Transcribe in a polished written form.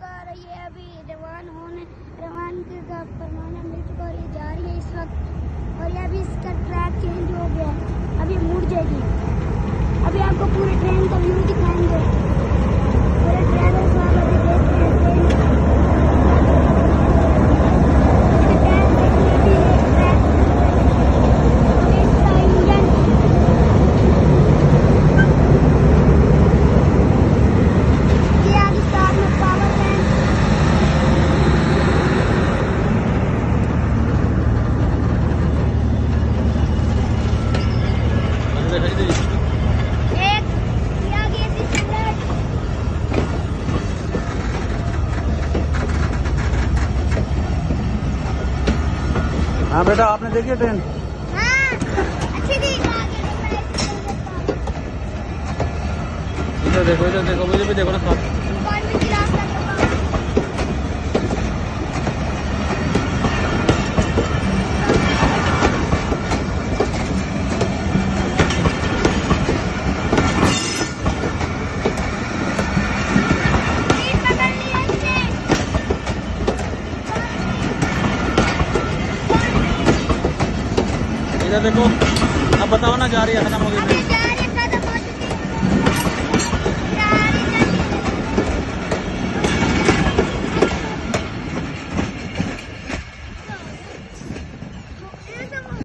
कर ये अभी रवान का फरमाना मिल चुका और ये जा रही है इस वक्त। और ये अभी इसका ट्रैक चेंज हो गया, अभी मुड़ जाएगी। अभी आपको पूरे ट्रेन का व्यू दिखाएंगे। पूरे ड्राइवर साहब अभी देख रहे हैं हाँ बेटा, आपने देखी ट्रेन? हाँ, अच्छी थी। इधर देखो मुझे भी देखो ना साथ। इधर देखो, अब बताओ ना जा रही है खत्म हो गई।